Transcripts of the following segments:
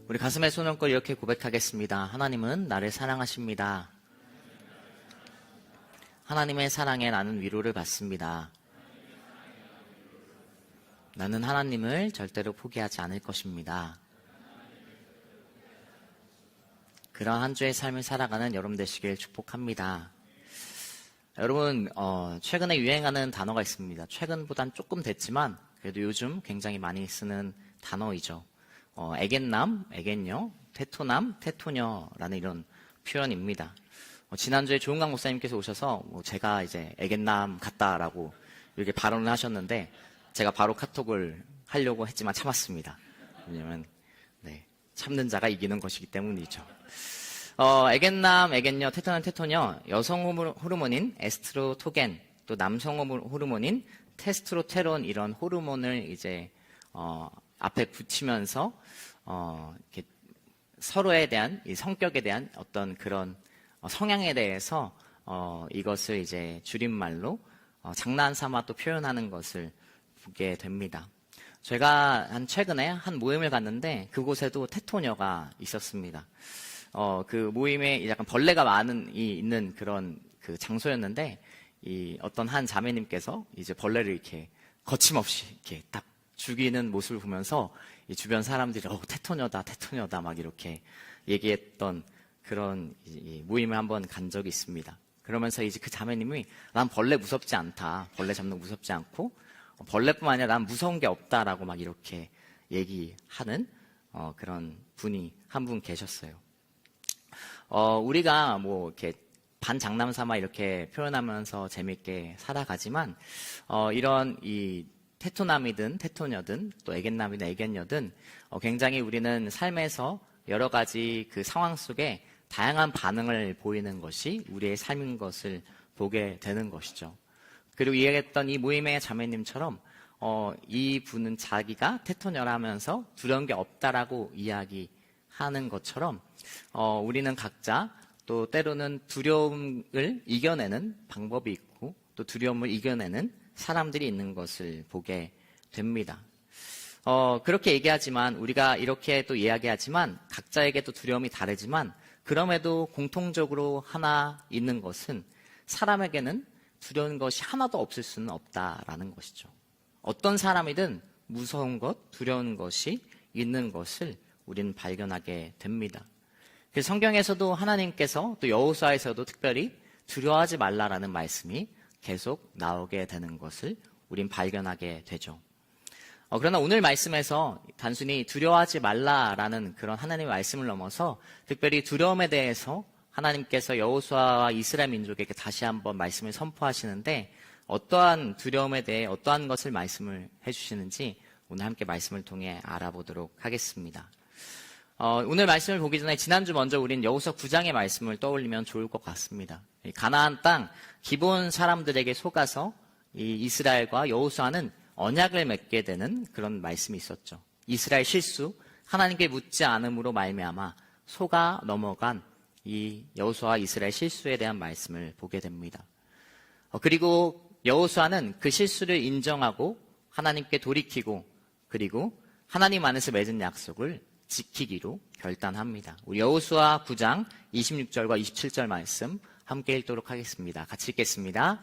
우리 가슴에 손을 얹고 이렇게 고백하겠습니다. 하나님은 나를 사랑하십니다. 하나님의 사랑에 나는 위로를 받습니다. 나는 하나님을 절대로 포기하지 않을 것입니다. 그러한 한 주의 삶을 살아가는 여러분 되시길 축복합니다. 여러분, 최근에 유행하는 단어가 있습니다. 최근보단 조금 됐지만 그래도 요즘 굉장히 많이 쓰는 단어이죠. 애견남, 애견녀, 테토남, 테토녀라는 이런 표현입니다. 지난주에 조은강 목사님께서 오셔서 제가 이제 애견남 같다라고 이렇게 발언을 하셨는데 제가 바로 카톡을 하려고 했지만 참았습니다. 왜냐면 참는 자가 이기는 것이기 때문이죠. 애견남, 애견녀, 테토남, 테토녀, 여성 호르몬인 에스트로토겐, 또 남성 호르몬인 테스토스테론 이런 호르몬을 이제 앞에 붙이면서 이렇게 서로에 대한 이 성격에 대한 어떤 그런 성향에 대해서 이것을 이제 줄임말로 장난삼아 또 표현하는 것을 보게 됩니다. 제가 최근에 한 모임을 갔는데 그곳에도 테토녀가 있었습니다. 그 모임에 약간 벌레가 있는 그런 그 장소였는데 이 어떤 한 자매님께서 이제 벌레를 이렇게 거침없이 이렇게 딱 죽이는 모습을 보면서 이 주변 사람들이 테토녀다, 테토녀다 막 이렇게 얘기했던 그런 모임을 한번 간 적이 있습니다. 그러면서 이제 그 자매님이 난 벌레 무섭지 않다. 벌레 잡는 거 무섭지 않고 벌레뿐만 아니라 난 무서운 게 없다라고 막 이렇게 얘기하는 그런 분이 한 분 계셨어요. 우리가 뭐 이렇게 반장남 삼아 이렇게 표현하면서 재밌게 살아가지만 이런 이 테토남이든 테토녀든 또 애견남이든 애견녀든 굉장히 우리는 삶에서 여러 가지 그 상황 속에 다양한 반응을 보이는 것이 우리의 삶인 것을 보게 되는 것이죠. 그리고 이야기했던 이 모임의 자매님처럼 이 분은 자기가 테토녀라면서 두려운 게 없다라고 이야기하는 것처럼 우리는 각자 또 때로는 두려움을 이겨내는 방법이 있고 또 두려움을 이겨내는 사람들이 있는 것을 보게 됩니다. 그렇게 얘기하지만 우리가 이렇게 또 이야기하지만 각자에게 또 두려움이 다르지만 그럼에도 공통적으로 하나 있는 것은 사람에게는 두려운 것이 하나도 없을 수는 없다라는 것이죠. 어떤 사람이든 무서운 것, 두려운 것이 있는 것을 우리는 발견하게 됩니다. 그래서 성경에서도 하나님께서 또 여호수아에서도 특별히 두려워하지 말라라는 말씀이 계속 나오게 되는 것을 우린 발견하게 되죠. 그러나 오늘 말씀에서 단순히 두려워하지 말라라는 그런 하나님의 말씀을 넘어서 특별히 두려움에 대해서 하나님께서 여호수아와 이스라엘 민족에게 다시 한번 말씀을 선포하시는데 어떠한 두려움에 대해 어떠한 것을 말씀을 해주시는지 오늘 함께 말씀을 통해 알아보도록 하겠습니다. 오늘 말씀을 보기 전에 지난주 먼저 우린 여호수아 9장의 말씀을 떠올리면 좋을 것 같습니다. 가나안 땅 기본 사람들에게 속아서 이 이스라엘과 여호수아는 언약을 맺게 되는 그런 말씀이 있었죠. 이스라엘 실수, 하나님께 묻지 않음으로 말미암아 속아 넘어간 이 여호수아와 이스라엘 실수에 대한 말씀을 보게 됩니다. 그리고 여호수아는 그 실수를 인정하고 하나님께 돌이키고 그리고 하나님 안에서 맺은 약속을 지키기로 결단합니다. 우리 여호수아 9장 26절과 27절 말씀 함께 읽도록 하겠습니다. 같이 읽겠습니다.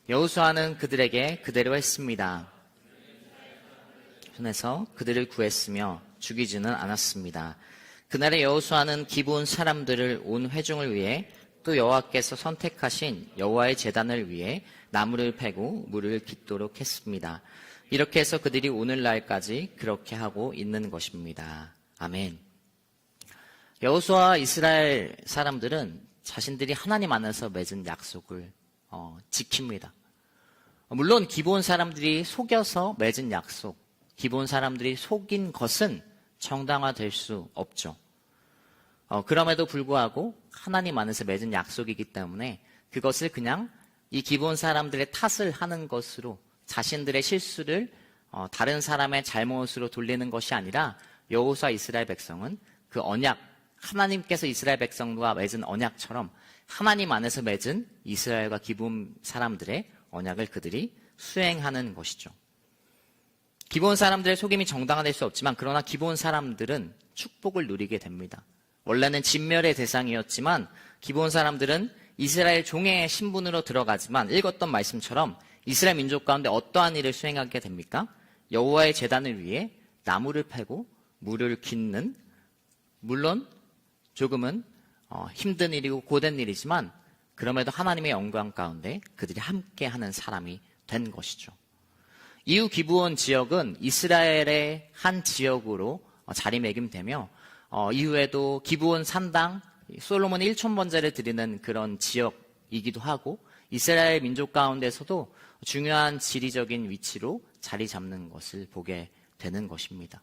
여호수아는 그들에게 그대로 했습니다. 손에서 그들을 구했으며 죽이지는 않았습니다. 그날의 여호수아는 기브온 사람들을 온 회중을 위해 또 여호와께서 선택하신 여호와의 제단을 위해 나무를 패고 물을 깃도록 했습니다. 이렇게 해서 그들이 오늘날까지 그렇게 하고 있는 것입니다. 아멘. 여호수아와 이스라엘 사람들은 자신들이 하나님 안에서 맺은 약속을 지킵니다. 물론 기브온 사람들이 속여서 맺은 약속, 기브온 사람들이 속인 것은 정당화될 수 없죠. 그럼에도 불구하고 하나님 안에서 맺은 약속이기 때문에 그것을 그냥 이 기브온 사람들의 탓을 하는 것으로 자신들의 실수를 다른 사람의 잘못으로 돌리는 것이 아니라 여호수아 이스라엘 백성은 그 언약, 하나님께서 이스라엘 백성과 맺은 언약처럼 하나님 안에서 맺은 이스라엘과 기브온 사람들의 언약을 그들이 수행하는 것이죠. 기브온 사람들의 속임이 정당화될 수 없지만 그러나 기브온 사람들은 축복을 누리게 됩니다. 원래는 진멸의 대상이었지만 기브온 사람들은 이스라엘 종의 신분으로 들어가지만 읽었던 말씀처럼 이스라엘 민족 가운데 어떠한 일을 수행하게 됩니까? 여호와의 제단을 위해 나무를 패고 물을 깃는, 물론 조금은 힘든 일이고 고된 일이지만 그럼에도 하나님의 영광 가운데 그들이 함께하는 사람이 된 것이죠. 이후 기브온 지역은 이스라엘의 한 지역으로 자리매김되며 이후에도 기브온 산당, 솔로몬 1촌번제를 드리는 그런 지역이기도 하고 이스라엘 민족 가운데서도 중요한 지리적인 위치로 자리 잡는 것을 보게 되는 것입니다.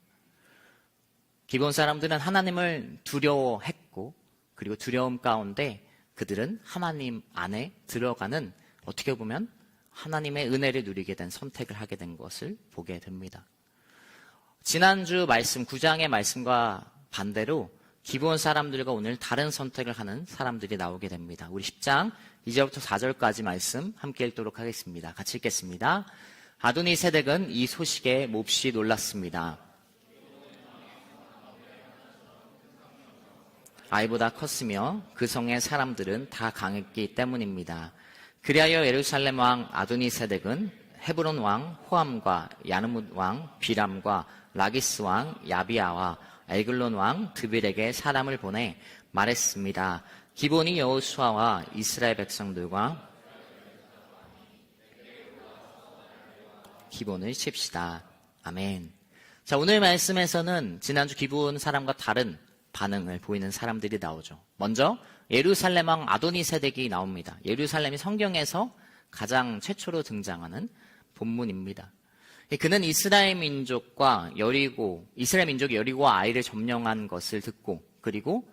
기브온 사람들은 하나님을 두려워했고 그리고 두려움 가운데 그들은 하나님 안에 들어가는 어떻게 보면 하나님의 은혜를 누리게 된 선택을 하게 된 것을 보게 됩니다. 지난주 말씀 9장의 말씀과 반대로 기브온 사람들과 오늘 다른 선택을 하는 사람들이 나오게 됩니다. 우리 10장 2절부터 4절까지 말씀 함께 읽도록 하겠습니다. 같이 읽겠습니다. 아도니 세덱은 이 소식에 몹시 놀랐습니다. 아이보다 컸으며 그 성의 사람들은 다 강했기 때문입니다. 그리하여 예루살렘 왕 아도니 세덱은 헤브론 왕 호암과 야르뭇 왕 비람과 라기스 왕 야비아와 에글론 왕 드빌에게 사람을 보내 말했습니다. 기브온이 여호수아와 이스라엘 백성들과 기브온을 칩시다. 아멘. 자, 오늘 말씀에서는 지난주 기브온 사람과 다른 반응을 보이는 사람들이 나오죠. 먼저 예루살렘 왕 아도니 세덱이 나옵니다. 예루살렘이 성경에서 가장 최초로 등장하는 본문입니다. 그는 이스라엘 민족과 이스라엘 민족이 여리고와 아이를 점령한 것을 듣고 그리고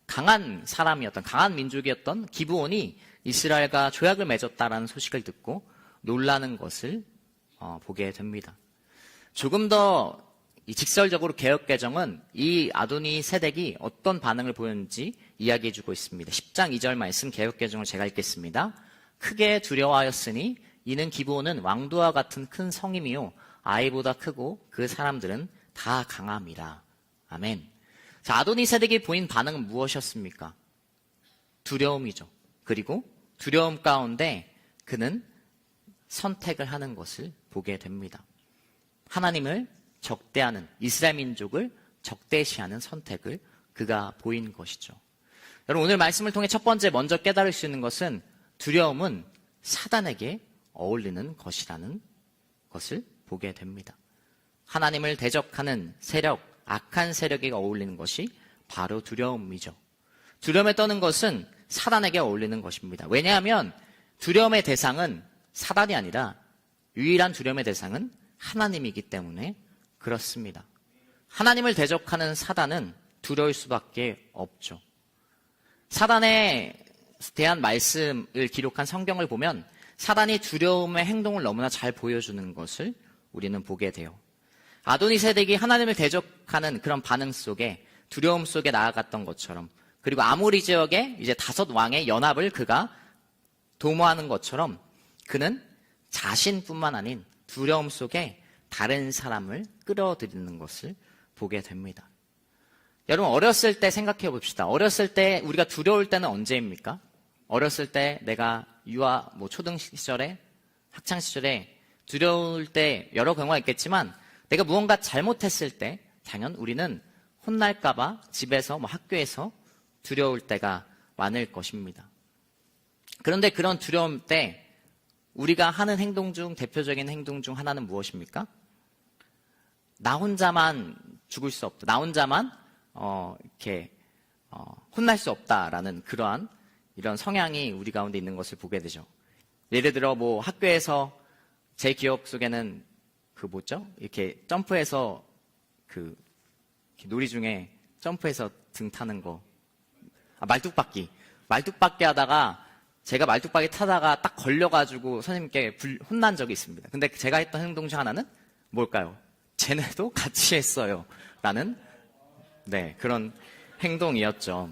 강한 민족이었던 기브온이 이스라엘과 조약을 맺었다라는 소식을 듣고 놀라는 것을 보게 됩니다. 조금 더 직설적으로 개역개정은 이 아도니 세덱이 어떤 반응을 보였는지 이야기해주고 있습니다. 10장 2절 말씀 개역개정을 제가 읽겠습니다. 크게 두려워하였으니 이는 기브온은 왕도와 같은 큰 성임이요 아이보다 크고 그 사람들은 다 강함이라. 아멘. 자, 아도니 세덱이 보인 반응은 무엇이었습니까? 두려움이죠. 그리고 두려움 가운데 그는 선택을 하는 것을 보게 됩니다. 하나님을 적대하는, 이스라엘 민족을 적대시하는 선택을 그가 보인 것이죠. 여러분, 오늘 말씀을 통해 첫 번째 먼저 깨달을 수 있는 것은 두려움은 사단에게 어울리는 것이라는 것을 보게 됩니다. 하나님을 대적하는 세력, 악한 세력에 어울리는 것이 바로 두려움이죠. 두려움에 떠는 것은 사단에게 어울리는 것입니다. 왜냐하면 두려움의 대상은 사단이 아니라 유일한 두려움의 대상은 하나님이기 때문에 그렇습니다. 하나님을 대적하는 사단은 두려울 수밖에 없죠. 사단에 대한 말씀을 기록한 성경을 보면 사단이 두려움의 행동을 너무나 잘 보여주는 것을 우리는 보게 돼요. 아도니 세덱이 하나님을 대적하는 그런 반응 속에 두려움 속에 나아갔던 것처럼 그리고 아모리 지역의 이제 5 왕의 연합을 그가 도모하는 것처럼 그는 자신뿐만 아닌 두려움 속에 다른 사람을 끌어들이는 것을 보게 됩니다. 여러분, 어렸을 때 생각해 봅시다. 어렸을 때 우리가 두려울 때는 언제입니까? 어렸을 때 내가 초등 시절에, 학창 시절에 두려울 때 여러 경우가 있겠지만 내가 무언가 잘못했을 때 당연 우리는 혼날까봐 집에서 학교에서 두려울 때가 많을 것입니다. 그런데 그런 두려움 때 우리가 하는 행동 중 대표적인 행동 중 하나는 무엇입니까? 나 혼자만 죽을 수 없다. 나 혼자만 혼날 수 없다라는 그러한 이런 성향이 우리 가운데 있는 것을 보게 되죠. 예를 들어 학교에서 제 기억 속에는 이렇게 점프해서 이렇게 놀이 중에 점프해서 등 타는 거. 말뚝박기 하다가 제가 말뚝박이 타다가 딱 걸려가지고 선생님께 혼난 적이 있습니다. 근데 제가 했던 행동 중 하나는 뭘까요? 쟤네도 같이 했어요. 라는, 그런 행동이었죠.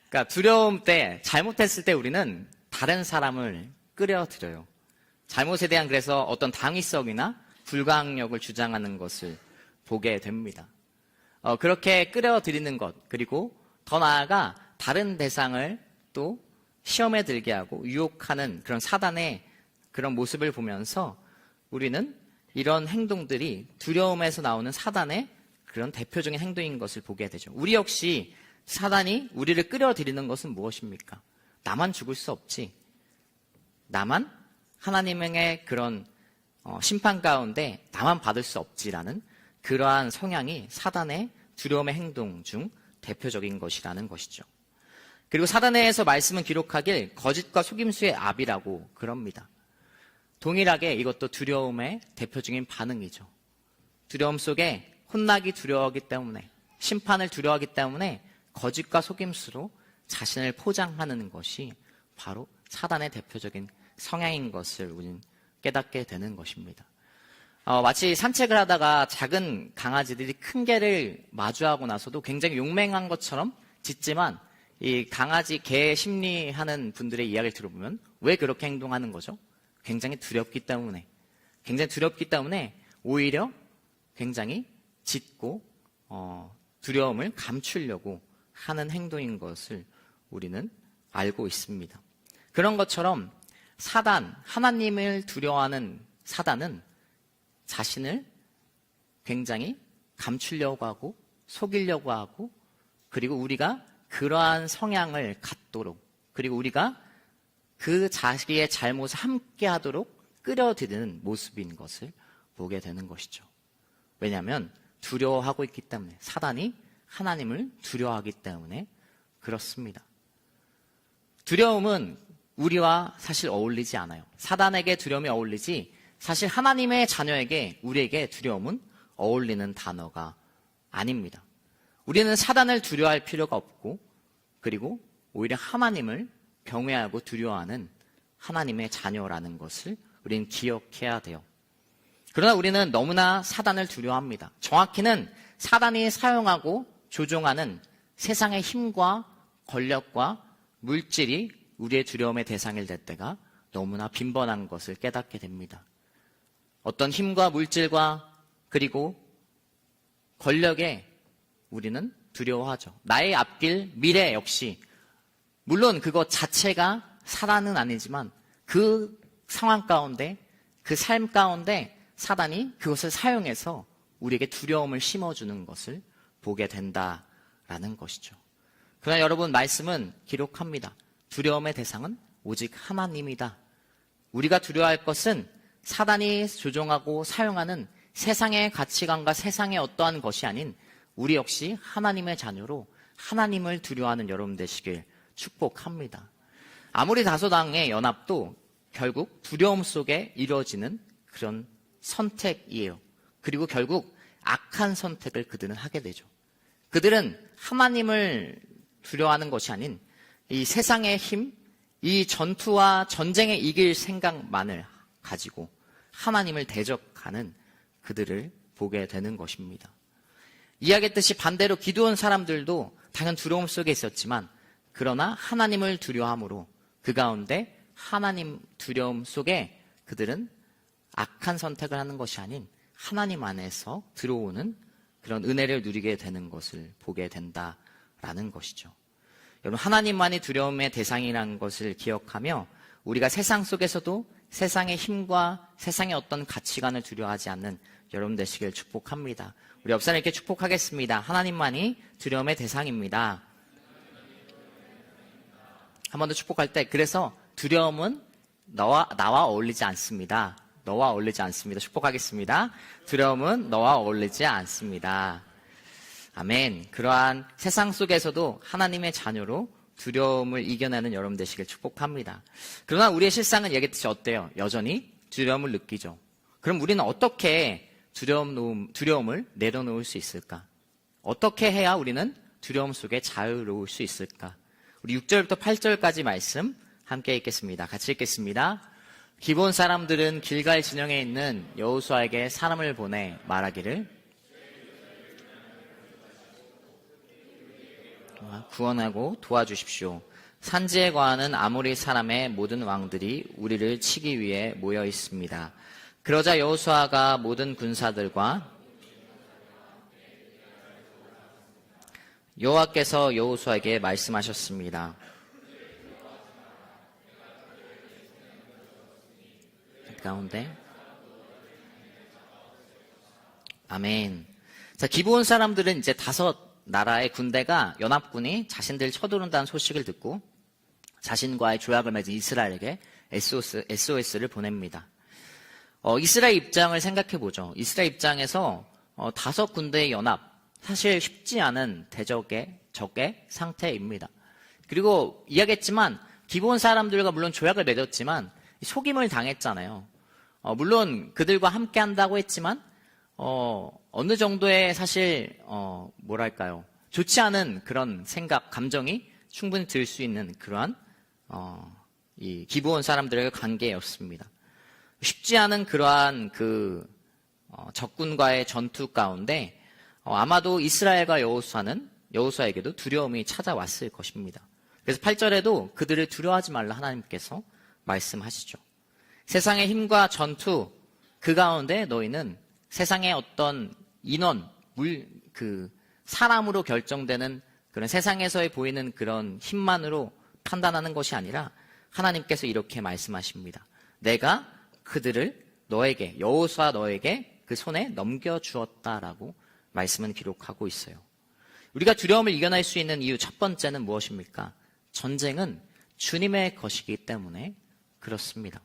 그러니까 두려움 때, 잘못했을 때 우리는 다른 사람을 끌어들여요. 잘못에 대한 그래서 어떤 당위성이나 불가항력을 주장하는 것을 보게 됩니다. 그렇게 끌어들이는 것, 그리고 더 나아가 다른 대상을 또 시험에 들게 하고 유혹하는 그런 사단의 그런 모습을 보면서 우리는 이런 행동들이 두려움에서 나오는 사단의 그런 대표적인 행동인 것을 보게 되죠. 우리 역시 사단이 우리를 끌어들이는 것은 무엇입니까? 나만 죽을 수 없지. 나만 하나님의 그런 심판 가운데 나만 받을 수 없지라는 그러한 성향이 사단의 두려움의 행동 중 대표적인 것이라는 것이죠. 그리고 사단에서 말씀은 기록하길 거짓과 속임수의 압이라고 그럽니다. 동일하게 이것도 두려움의 대표적인 반응이죠. 두려움 속에 혼나기 두려워하기 때문에, 심판을 두려워하기 때문에 거짓과 속임수로 자신을 포장하는 것이 바로 사단의 대표적인 성향인 것을 우리는 깨닫게 되는 것입니다. 마치 산책을 하다가 작은 강아지들이 큰 개를 마주하고 나서도 굉장히 용맹한 것처럼 짖지만 이 강아지, 개 심리하는 분들의 이야기를 들어보면 왜 그렇게 행동하는 거죠? 굉장히 두렵기 때문에 오히려 굉장히 짖고 두려움을 감추려고 하는 행동인 것을 우리는 알고 있습니다. 그런 것처럼 하나님을 두려워하는 사단은 자신을 굉장히 감추려고 하고 속이려고 하고 그리고 우리가 그러한 성향을 갖도록 그리고 우리가 그 자기의 잘못을 함께 하도록 끌어들이는 모습인 것을 보게 되는 것이죠. 왜냐하면 두려워하고 있기 때문에 사단이 하나님을 두려워하기 때문에 그렇습니다. 두려움은 우리와 사실 어울리지 않아요. 사단에게 두려움이 어울리지 사실 하나님의 자녀에게 우리에게 두려움은 어울리는 단어가 아닙니다. 우리는 사단을 두려워할 필요가 없고 그리고 오히려 하나님을 경외하고 두려워하는 하나님의 자녀라는 것을 우리는 기억해야 돼요. 그러나 우리는 너무나 사단을 두려워합니다. 정확히는 사단이 사용하고 조종하는 세상의 힘과 권력과 물질이 우리의 두려움의 대상이 될 때가 너무나 빈번한 것을 깨닫게 됩니다. 어떤 힘과 물질과 그리고 권력에 우리는 두려워하죠. 나의 앞길, 미래 역시 물론 그것 자체가 사단은 아니지만 그 상황 가운데 그 삶 가운데 사단이 그것을 사용해서 우리에게 두려움을 심어주는 것을 보게 된다라는 것이죠. 그러나 여러분 말씀은 기록합니다. 두려움의 대상은 오직 하나님이다. 우리가 두려워할 것은 사단이 조종하고 사용하는 세상의 가치관과 세상의 어떠한 것이 아닌 우리 역시 하나님의 자녀로 하나님을 두려워하는 여러분 되시길 축복합니다. 아무리 다소당의 연합도 결국 두려움 속에 이루어지는 그런 선택이에요. 그리고 결국 악한 선택을 그들은 하게 되죠. 그들은 하나님을 두려워하는 것이 아닌 이 세상의 힘, 이 전투와 전쟁에 이길 생각만을 가지고 하나님을 대적하는 그들을 보게 되는 것입니다. 이야기했듯이 반대로 기도한 사람들도 당연 두려움 속에 있었지만 그러나 하나님을 두려워함으로 그 가운데 하나님 두려움 속에 그들은 악한 선택을 하는 것이 아닌 하나님 안에서 들어오는 그런 은혜를 누리게 되는 것을 보게 된다라는 것이죠. 여러분 하나님만이 두려움의 대상이라는 것을 기억하며 우리가 세상 속에서도 세상의 힘과 세상의 어떤 가치관을 두려워하지 않는 여러분 되시길 축복합니다. 우리 옆 사람에게 축복하겠습니다. 하나님만이 두려움의 대상입니다. 한 번 더 축복할 때 그래서 두려움은 나와 어울리지 않습니다. 너와 어울리지 않습니다. 축복하겠습니다. 두려움은 너와 어울리지 않습니다. 아멘. 그러한 세상 속에서도 하나님의 자녀로 두려움을 이겨내는 여러분 되시길 축복합니다. 그러나 우리의 실상은 얘기했듯이 어때요? 여전히 두려움을 느끼죠. 그럼 우리는 어떻게 두려움을 내려놓을 수 있을까? 어떻게 해야 우리는 두려움 속에 자유로울 수 있을까? 우리 6절부터 8절까지 말씀 함께 읽겠습니다. 같이 읽겠습니다. 기본 사람들은 길갈 진영에 있는 여호수아에게 사람을 보내 말하기를 구원하고 도와주십시오. 산지에 거하는 아모리 사람의 모든 왕들이 우리를 치기 위해 모여 있습니다. 그러자 여호수아가 모든 군사들과 여호와께서 여호수아에게 말씀하셨습니다. 가운데 아멘. 자, 기브온 사람들은 이제 5나라의 군대가 연합군이 자신들 쳐들어온다는 소식을 듣고 자신과의 조약을 맺은 이스라엘에게 SOS를 보냅니다. 이스라엘 입장을 생각해 보죠. 이스라엘 입장에서 5군대의 연합, 사실 쉽지 않은 적의 상태입니다. 그리고 이야기했지만 기브온 사람들과 물론 조약을 맺었지만 속임을 당했잖아요. 물론 그들과 함께 한다고 했지만 어느 정도의 사실 뭐랄까요, 좋지 않은 그런 생각, 감정이 충분히 들 수 있는 그러한 이 기브온 사람들의 관계였습니다. 쉽지 않은 그러한 그 적군과의 전투 가운데 아마도 이스라엘과 여호수아에게도 두려움이 찾아왔을 것입니다. 그래서 8절에도 그들을 두려워하지 말라 하나님께서 말씀하시죠. 세상의 힘과 전투 그 가운데 너희는 세상의 어떤 인원, 사람으로 결정되는 그런 세상에서의 보이는 그런 힘만으로 판단하는 것이 아니라 하나님께서 이렇게 말씀하십니다. 내가 그들을 너에게, 여호수아 너에게 그 손에 넘겨주었다라고 말씀은 기록하고 있어요. 우리가 두려움을 이겨낼 수 있는 이유 첫 번째는 무엇입니까? 전쟁은 주님의 것이기 때문에 그렇습니다.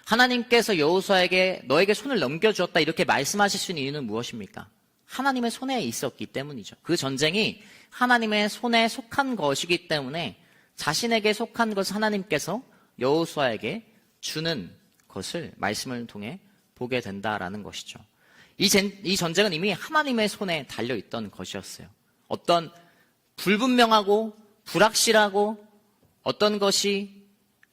하나님께서 여호수아에게 너에게 손을 넘겨주었다 이렇게 말씀하실 수 있는 이유는 무엇입니까? 하나님의 손에 있었기 때문이죠. 그 전쟁이 하나님의 손에 속한 것이기 때문에 자신에게 속한 것을 하나님께서 여호수아에게 주는 것을 말씀을 통해 보게 된다라는 것이죠. 이 전쟁은 이미 하나님의 손에 달려있던 것이었어요. 어떤 불분명하고 불확실하고 어떤 것이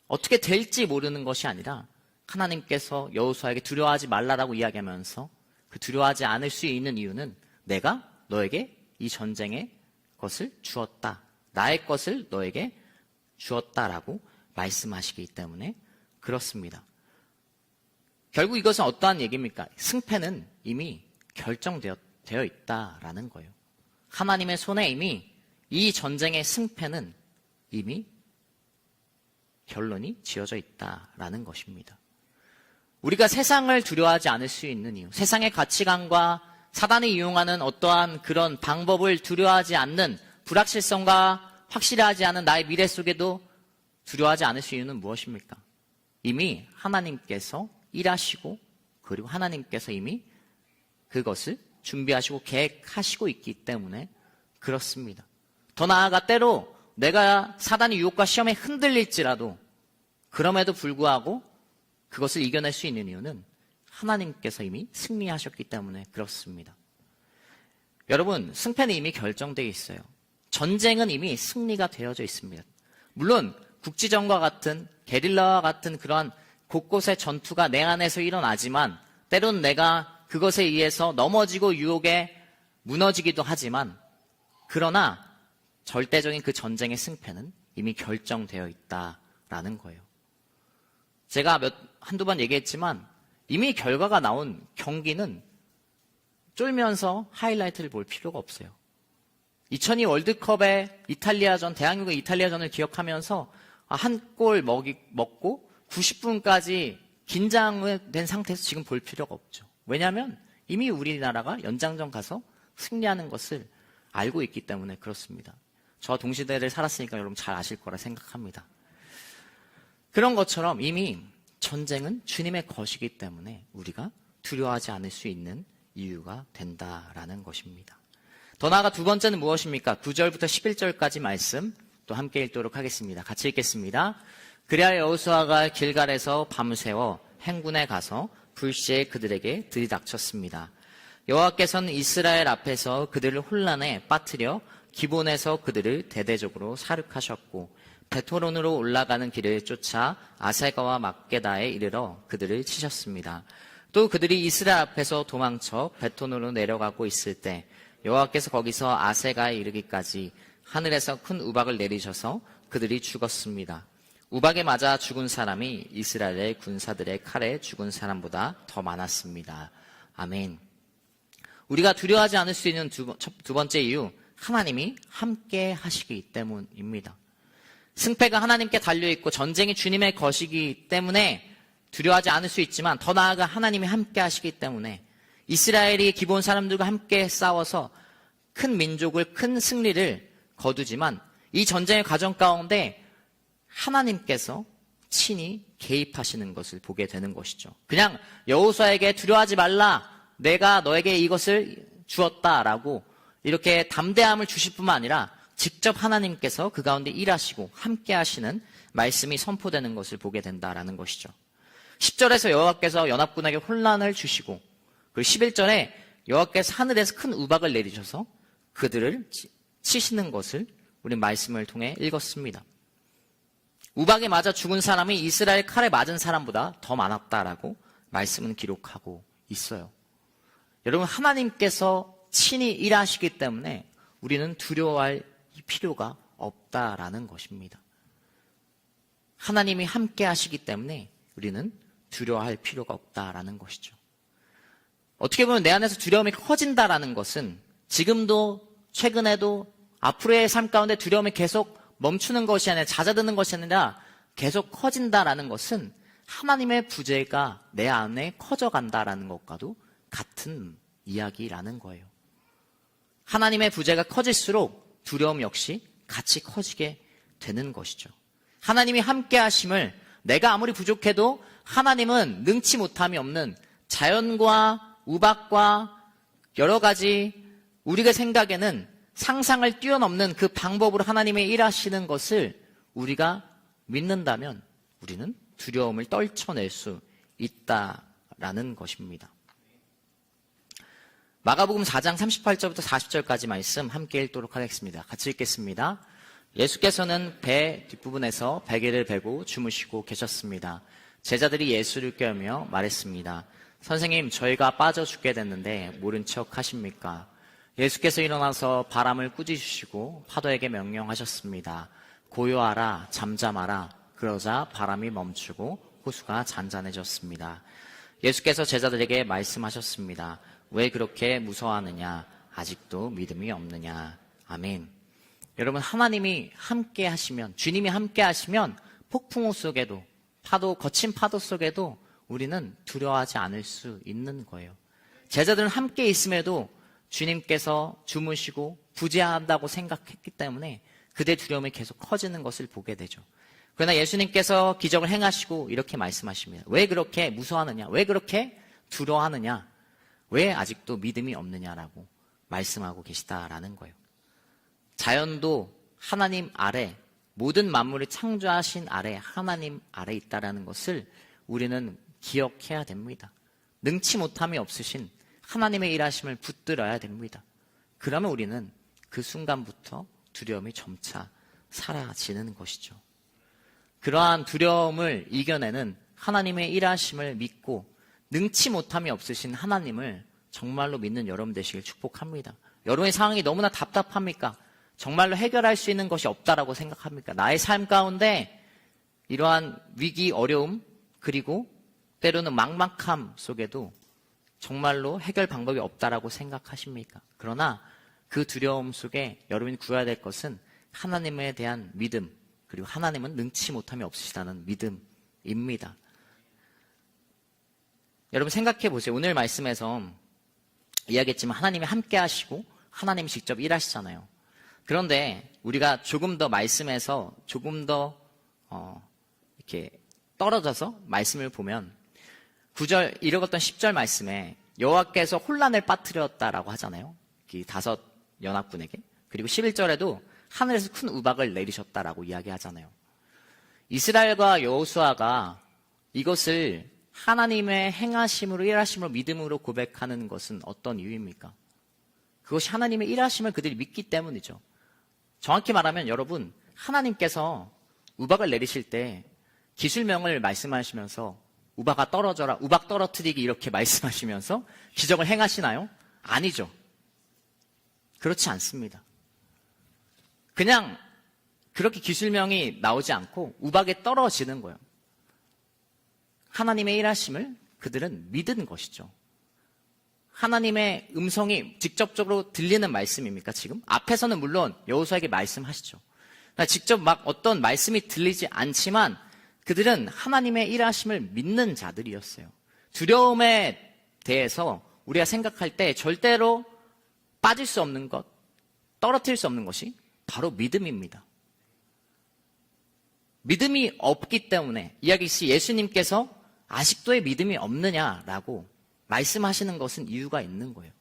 어떻게 될지 모르는 것이 아니라 하나님께서 여호수아에게 두려워하지 말라라고 이야기하면서 그 두려워하지 않을 수 있는 이유는 내가 너에게 이 전쟁의 것을 주었다. 나의 것을 너에게 주었다라고 말씀하시기 때문에 그렇습니다. 결국 이것은 어떠한 얘기입니까? 승패는 이미 결정되어 있다라는 거예요. 하나님의 손에 이미 이 전쟁의 승패는 이미 결론이 지어져 있다라는 것입니다. 우리가 세상을 두려워하지 않을 수 있는 이유, 세상의 가치관과 사단이 이용하는 어떠한 그런 방법을 두려워하지 않는 불확실성과 확실하지 않은 나의 미래 속에도 두려워하지 않을 수 있는 이유는 무엇입니까? 이미 하나님께서 일하시고 그리고 하나님께서 이미 그것을 준비하시고 계획하시고 있기 때문에 그렇습니다. 더 나아가 때로 내가 사단의 유혹과 시험에 흔들릴지라도 그럼에도 불구하고 그것을 이겨낼 수 있는 이유는 하나님께서 이미 승리하셨기 때문에 그렇습니다. 여러분, 승패는 이미 결정되어 있어요. 전쟁은 이미 승리가 되어져 있습니다. 물론 국지전과 같은 게릴라와 같은 그러한 곳곳의 전투가 내 안에서 일어나지만 때론 내가 그것에 의해서 넘어지고 유혹에 무너지기도 하지만 그러나 절대적인 그 전쟁의 승패는 이미 결정되어 있다라는 거예요. 제가 한두 번 얘기했지만 이미 결과가 나온 경기는 쫄면서 하이라이트를 볼 필요가 없어요. 2002 월드컵의 이탈리아전, 대한민국의 이탈리아전을 기억하면서 한 골 먹고 90분까지 긴장된 상태에서 지금 볼 필요가 없죠. 왜냐하면 이미 우리나라가 연장전 가서 승리하는 것을 알고 있기 때문에 그렇습니다. 저와 동시대를 살았으니까 여러분 잘 아실 거라 생각합니다. 그런 것처럼 이미 전쟁은 주님의 것이기 때문에 우리가 두려워하지 않을 수 있는 이유가 된다라는 것입니다. 더 나아가 두 번째는 무엇입니까? 9절부터 11절까지 말씀 또 함께 읽도록 하겠습니다. 같이 읽겠습니다. 그리하여 여호수아가 길갈에서 밤새워 행군에 가서 불시에 그들에게 들이닥쳤습니다. 여호와께서는 이스라엘 앞에서 그들을 혼란에 빠뜨려 기본에서 그들을 대대적으로 사륙하셨고 베토론으로 올라가는 길을 쫓아 아세가와 막게다에 이르러 그들을 치셨습니다. 또 그들이 이스라엘 앞에서 도망쳐 베토론으로 내려가고 있을 때 여호와께서 거기서 아세가에 이르기까지 하늘에서 큰 우박을 내리셔서 그들이 죽었습니다. 우박에 맞아 죽은 사람이 이스라엘의 군사들의 칼에 죽은 사람보다 더 많았습니다. 아멘. 우리가 두려워하지 않을 수 있는 두 번째 이유, 하나님이 함께 하시기 때문입니다. 승패가 하나님께 달려있고 전쟁이 주님의 것이기 때문에 두려워하지 않을 수 있지만 더 나아가 하나님이 함께 하시기 때문에 이스라엘이 기본 사람들과 함께 싸워서 큰 민족을, 큰 승리를 거두지만 이 전쟁의 과정 가운데 하나님께서 친히 개입하시는 것을 보게 되는 것이죠. 그냥 여호수아에게 두려워하지 말라, 내가 너에게 이것을 주었다라고 이렇게 담대함을 주실 뿐만 아니라 직접 하나님께서 그 가운데 일하시고 함께 하시는 말씀이 선포되는 것을 보게 된다라는 것이죠. 10절에서 여호와께서 연합군에게 혼란을 주시고, 그리고 11절에 여호와께서 하늘에서 큰 우박을 내리셔서 그들을 치시는 것을 우리 말씀을 통해 읽었습니다. 우박에 맞아 죽은 사람이 이스라엘 칼에 맞은 사람보다 더 많았다라고 말씀은 기록하고 있어요. 여러분, 하나님께서 친히 일하시기 때문에 우리는 두려워할 필요가 없다라는 것입니다. 하나님이 함께 하시기 때문에 우리는 두려워할 필요가 없다라는 것이죠. 어떻게 보면 내 안에서 두려움이 커진다라는 것은 지금도 최근에도 앞으로의 삶 가운데 두려움이 계속 멈추는 것이 아니라 잦아드는 것이 아니라 계속 커진다라는 것은 하나님의 부재가 내 안에 커져간다라는 것과도 같은 이야기라는 거예요. 하나님의 부재가 커질수록 두려움 역시 같이 커지게 되는 것이죠. 하나님이 함께 하심을, 내가 아무리 부족해도 하나님은 능치 못함이 없는 자연과 우박과 여러 가지 우리가 생각에는 상상을 뛰어넘는 그 방법으로 하나님이 일하시는 것을 우리가 믿는다면 우리는 두려움을 떨쳐낼 수 있다라는 것입니다. 마가복음 4장 38절부터 40절까지 말씀 함께 읽도록 하겠습니다. 같이 읽겠습니다. 예수께서는 배 뒷부분에서 베개를 베고 주무시고 계셨습니다. 제자들이 예수를 껴며 말했습니다. 선생님, 저희가 빠져 죽게 됐는데 모른 척 하십니까? 예수께서 일어나서 바람을 꾸짖으시고 파도에게 명령하셨습니다. 고요하라, 잠잠하라. 그러자 바람이 멈추고 호수가 잔잔해졌습니다. 예수께서 제자들에게 말씀하셨습니다. 왜 그렇게 무서워하느냐? 아직도 믿음이 없느냐? 아멘. 여러분, 하나님이 함께 하시면, 주님이 함께 하시면 폭풍우 속에도, 거친 파도 속에도 우리는 두려워하지 않을 수 있는 거예요. 제자들은 함께 있음에도 주님께서 주무시고 부재한다고 생각했기 때문에 그들의 두려움이 계속 커지는 것을 보게 되죠. 그러나 예수님께서 기적을 행하시고 이렇게 말씀하십니다. 왜 그렇게 무서워하느냐? 왜 그렇게 두려워하느냐? 왜 아직도 믿음이 없느냐라고 말씀하고 계시다라는 거예요. 자연도 하나님 아래, 모든 만물을 창조하신 아래, 하나님 아래 있다라는 것을 우리는 기억해야 됩니다. 능치 못함이 없으신 하나님의 일하심을 붙들어야 됩니다. 그러면 우리는 그 순간부터 두려움이 점차 사라지는 것이죠. 그러한 두려움을 이겨내는 하나님의 일하심을 믿고 능치 못함이 없으신 하나님을 정말로 믿는 여러분 되시길 축복합니다. 여러분의 상황이 너무나 답답합니까? 정말로 해결할 수 있는 것이 없다라고 생각합니까? 나의 삶 가운데 이러한 위기, 어려움, 그리고 때로는 막막함 속에도 정말로 해결 방법이 없다라고 생각하십니까? 그러나 그 두려움 속에 여러분이 구해야 될 것은 하나님에 대한 믿음, 그리고 하나님은 능치 못함이 없으시다는 믿음입니다. 여러분 생각해 보세요. 오늘 말씀에서 이야기했지만 하나님이 함께 하시고 하나님이 직접 일하시잖아요. 그런데 우리가 조금 더 말씀에서 조금 더 이렇게 떨어져서 말씀을 보면 9절 읽었던 10절 말씀에 여호와께서 혼란을 빠뜨렸다라고 하잖아요. 이 5 연합군에게. 그리고 11절에도 하늘에서 큰 우박을 내리셨다라고 이야기하잖아요. 이스라엘과 여호수아가 이것을 하나님의 행하심으로 일하심으로 믿음으로 고백하는 것은 어떤 이유입니까? 그것이 하나님의 일하심을 그들이 믿기 때문이죠. 정확히 말하면 여러분, 하나님께서 우박을 내리실 때 기술명을 말씀하시면서 우박아 떨어져라, 우박 떨어뜨리기 이렇게 말씀하시면서 기적을 행하시나요? 아니죠. 그렇지 않습니다. 그냥 그렇게 기술명이 나오지 않고 우박에 떨어지는 거예요. 하나님의 일하심을 그들은 믿은 것이죠. 하나님의 음성이 직접적으로 들리는 말씀입니까, 지금? 앞에서는 물론 여호수아에게 말씀하시죠. 그러니까 직접 막 어떤 말씀이 들리지 않지만 그들은 하나님의 일하심을 믿는 자들이었어요. 두려움에 대해서 우리가 생각할 때 절대로 빠질 수 없는 것, 떨어뜨릴 수 없는 것이 바로 믿음입니다. 믿음이 없기 때문에 이야기시 예수님께서 아직도의 믿음이 없느냐라고 말씀하시는 것은 이유가 있는 거예요.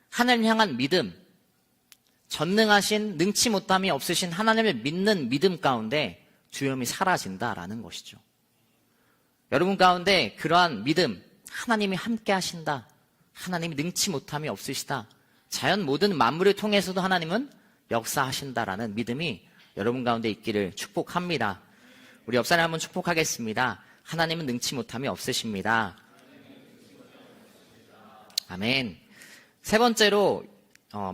하나님 향한 믿음, 전능하신 능치 못함이 없으신 하나님을 믿는 믿음 가운데 두려움이 사라진다라는 것이죠. 여러분 가운데 그러한 믿음, 하나님이 함께 하신다, 하나님이 능치 못함이 없으시다, 자연 모든 만물을 통해서도 하나님은 역사하신다라는 믿음이 여러분 가운데 있기를 축복합니다. 우리 옆 사람 한번 축복하겠습니다. 하나님은 능치 못함이 없으십니다. 아멘. 세 번째로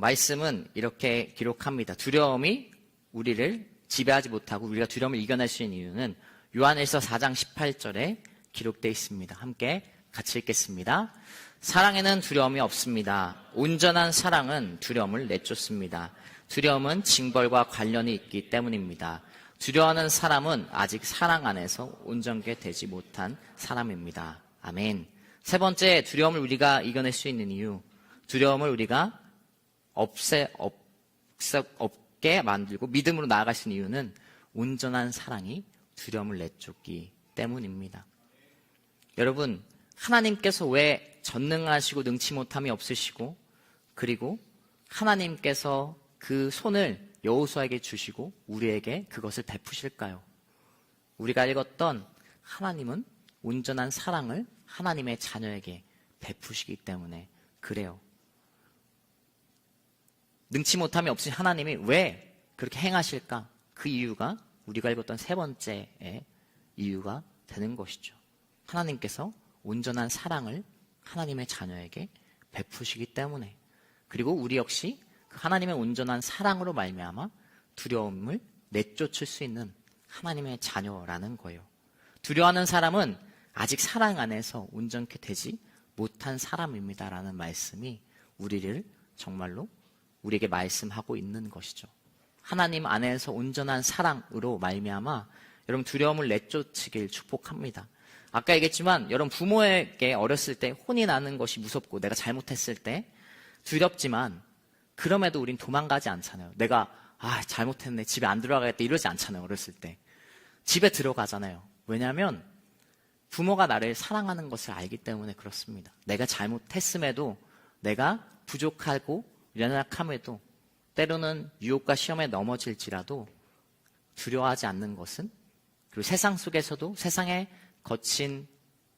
말씀은 이렇게 기록합니다. 두려움이 우리를 지배하지 못하고 우리가 두려움을 이겨낼 수 있는 이유는 요한일서 4장 18절에 기록되어 있습니다. 함께 같이 읽겠습니다. 사랑에는 두려움이 없습니다. 온전한 사랑은 두려움을 내쫓습니다. 두려움은 징벌과 관련이 있기 때문입니다. 두려워하는 사람은 아직 사랑 안에서 온전케 되지 못한 사람입니다. 아멘. 세 번째, 두려움을 우리가 이겨낼 수 있는 이유, 두려움을 우리가 없게 만들고 믿음으로 나아갈 수 있는 이유는 온전한 사랑이 두려움을 내쫓기 때문입니다. 여러분, 하나님께서 왜 전능하시고 능치 못함이 없으시고 그리고 하나님께서 그 손을 여호수아에게 주시고 우리에게 그것을 베푸실까요? 우리가 읽었던 하나님은 온전한 사랑을 하나님의 자녀에게 베푸시기 때문에 그래요. 능치 못함이 없으신 하나님이 왜 그렇게 행하실까? 그 이유가 우리가 읽었던 세 번째의 이유가 되는 것이죠. 하나님께서 온전한 사랑을 하나님의 자녀에게 베푸시기 때문에, 그리고 우리 역시 그 하나님의 온전한 사랑으로 말미암아 두려움을 내쫓을 수 있는 하나님의 자녀라는 거예요. 두려워하는 사람은 아직 사랑 안에서 온전케 되지 못한 사람입니다라는 말씀이 우리를 정말로 우리에게 말씀하고 있는 것이죠. 하나님 안에서 온전한 사랑으로 말미암아 여러분 두려움을 내쫓으길 축복합니다. 아까 얘기했지만 여러분 부모에게 어렸을 때 혼이 나는 것이 무섭고 내가 잘못했을 때 두렵지만 그럼에도 우린 도망가지 않잖아요. 내가 잘못했네, 집에 안 들어가겠다 이러지 않잖아요. 어렸을 때 집에 들어가잖아요. 왜냐하면 부모가 나를 사랑하는 것을 알기 때문에 그렇습니다. 내가 잘못했음에도, 내가 부족하고 연약함에도, 때로는 유혹과 시험에 넘어질지라도 두려워하지 않는 것은, 그리고 세상 속에서도 세상의 거친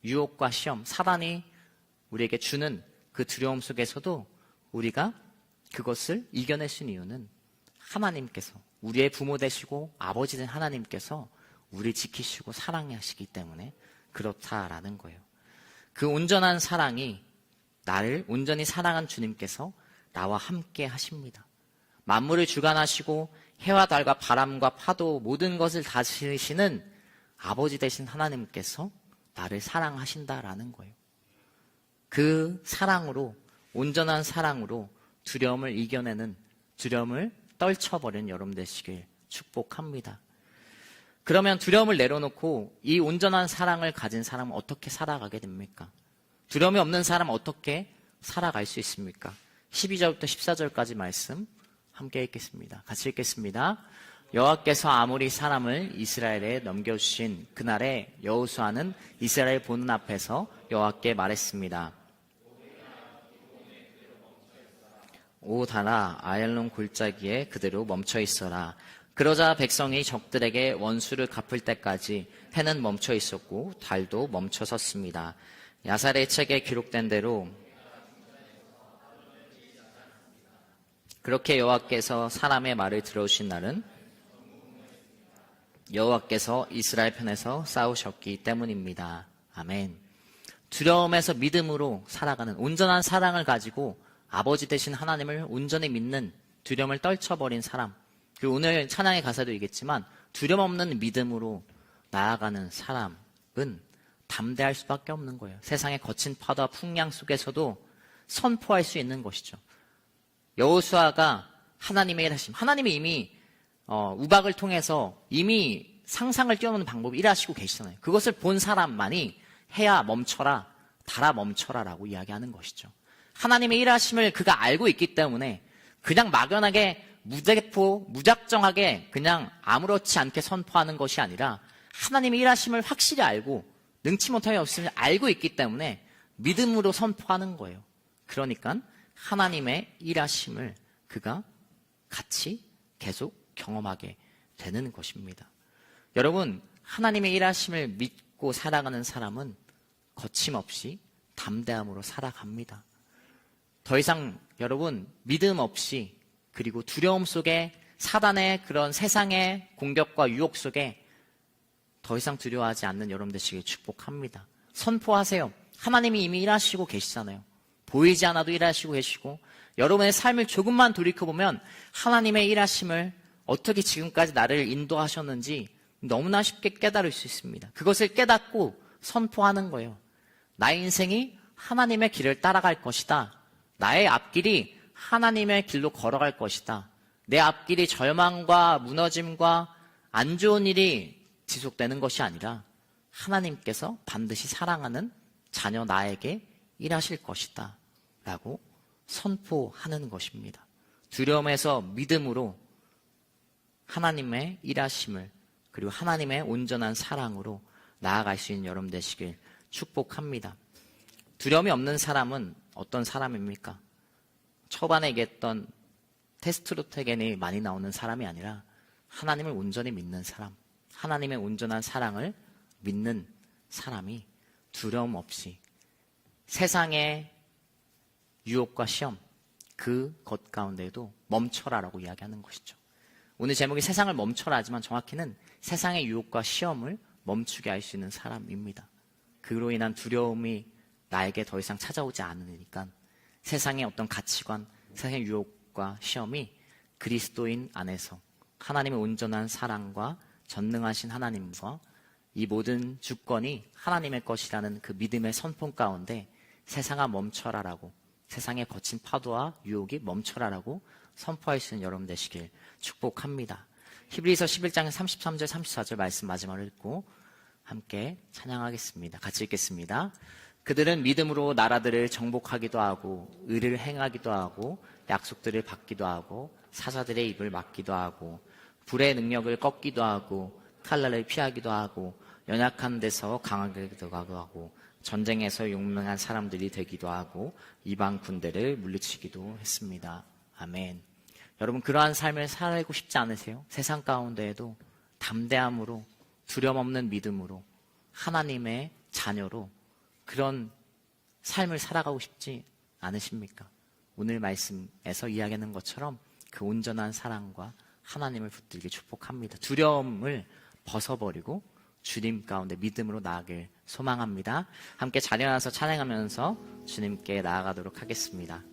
유혹과 시험, 사단이 우리에게 주는 그 두려움 속에서도 우리가 그것을 이겨낼 수 있는 이유는 하나님께서, 우리의 부모 되시고 아버지 된 하나님께서 우리 지키시고 사랑하시기 때문에 그렇다라는 거예요. 그 온전한 사랑이, 나를 온전히 사랑한 주님께서 나와 함께 하십니다. 만물을 주관하시고 해와 달과 바람과 파도 모든 것을 다스리시는 아버지 되신 하나님께서 나를 사랑하신다라는 거예요. 그 사랑으로, 온전한 사랑으로 두려움을 이겨내는, 두려움을 떨쳐버리는 여러분 되시길 축복합니다. 그러면 두려움을 내려놓고 이 온전한 사랑을 가진 사람은 어떻게 살아가게 됩니까? 두려움이 없는 사람은 어떻게 살아갈 수 있습니까? 12절부터 14절까지 말씀 함께 읽겠습니다. 같이 읽겠습니다. 여호와께서 아모리 사람을 이스라엘에 넘겨주신 그날에 여호수아는 이스라엘 보는 앞에서 여호와께 말했습니다. 오 다나 아얄론 골짜기에 그대로 멈춰 있어라. 그러자 백성이 적들에게 원수를 갚을 때까지 해는 멈춰 있었고 달도 멈춰 섰습니다. 야살의 책에 기록된 대로 그렇게 여호와께서 사람의 말을 들어주신 날은 여호와께서 이스라엘 편에서 싸우셨기 때문입니다. 아멘. 두려움에서 믿음으로 살아가는 온전한 사랑을 가지고 아버지 되신 하나님을 온전히 믿는, 두려움을 떨쳐버린 사람, 그리고 오늘 찬양의 가사도 있겠지만 두려움 없는 믿음으로 나아가는 사람은 담대할 수밖에 없는 거예요. 세상의 거친 파도와 풍랑 속에서도 선포할 수 있는 것이죠. 여호수아가 하나님의 일하심, 하나님이 이미 우박을 통해서 이미 상상을 뛰어넘는 방법을 일하시고 계시잖아요. 그것을 본 사람만이 해야 멈춰라, 달아 멈춰라 라고 이야기하는 것이죠. 하나님의 일하심을 그가 알고 있기 때문에 그냥 막연하게 무작정하게 그냥 아무렇지 않게 선포하는 것이 아니라 하나님의 일하심을 확실히 알고 능치 못함이 없음을 알고 있기 때문에 믿음으로 선포하는 거예요. 그러니까 하나님의 일하심을 그가 같이 계속 경험하게 되는 것입니다. 여러분, 하나님의 일하심을 믿고 살아가는 사람은 거침없이 담대함으로 살아갑니다. 더 이상 여러분 믿음 없이 그리고 두려움 속에 사단의 그런 세상의 공격과 유혹 속에 더 이상 두려워하지 않는 여러분 되시길 축복합니다. 선포하세요. 하나님이 이미 일하시고 계시잖아요. 보이지 않아도 일하시고 계시고 여러분의 삶을 조금만 돌이켜보면 하나님의 일하심을 어떻게 지금까지 나를 인도하셨는지 너무나 쉽게 깨달을 수 있습니다. 그것을 깨닫고 선포하는 거예요. 나의 인생이 하나님의 길을 따라갈 것이다. 나의 앞길이 하나님의 길로 걸어갈 것이다. 내 앞길이 절망과 무너짐과 안 좋은 일이 지속되는 것이 아니라 하나님께서 반드시 사랑하는 자녀 나에게 일하실 것이다 라고 선포하는 것입니다. 두려움에서 믿음으로 하나님의 일하심을 그리고 하나님의 온전한 사랑으로 나아갈 수 있는 여러분 되시길 축복합니다. 두려움이 없는 사람은 어떤 사람입니까? 초반에 얘기했던 테스트로테겐이 많이 나오는 사람이 아니라 하나님을 온전히 믿는 사람, 하나님의 온전한 사랑을 믿는 사람이 두려움 없이 세상의 유혹과 시험, 그것 가운데에도 멈춰라라고 이야기하는 것이죠. 오늘 제목이 세상을 멈춰라 하지만 정확히는 세상의 유혹과 시험을 멈추게 할 수 있는 사람입니다. 그로 인한 두려움이 나에게 더 이상 찾아오지 않으니까 세상의 어떤 가치관, 세상의 유혹과 시험이 그리스도인 안에서 하나님의 온전한 사랑과 전능하신 하나님과 이 모든 주권이 하나님의 것이라는 그 믿음의 선포 가운데 세상아 멈춰라라고 세상의 거친 파도와 유혹이 멈춰라라고 선포할 수 있는 여러분 되시길 축복합니다. 히브리서 11장 33절 34절 말씀 마지막으로 읽고 함께 찬양하겠습니다. 같이 읽겠습니다. 그들은 믿음으로 나라들을 정복하기도 하고 의를 행하기도 하고 약속들을 받기도 하고 사자들의 입을 막기도 하고 불의 능력을 꺾기도 하고 칼날을 피하기도 하고 연약한 데서 강하기도 하고 전쟁에서 용맹한 사람들이 되기도 하고 이방 군대를 물리치기도 했습니다. 아멘. 여러분 그러한 삶을 살고 싶지 않으세요? 세상 가운데에도 담대함으로 두려움 없는 믿음으로 하나님의 자녀로 그런 삶을 살아가고 싶지 않으십니까? 오늘 말씀에서 이야기하는 것처럼 그 온전한 사랑과 하나님을 붙들기 축복합니다. 두려움을 벗어버리고 주님 가운데 믿음으로 나아가길 소망합니다. 함께 자리에 나서 찬양하면서 주님께 나아가도록 하겠습니다.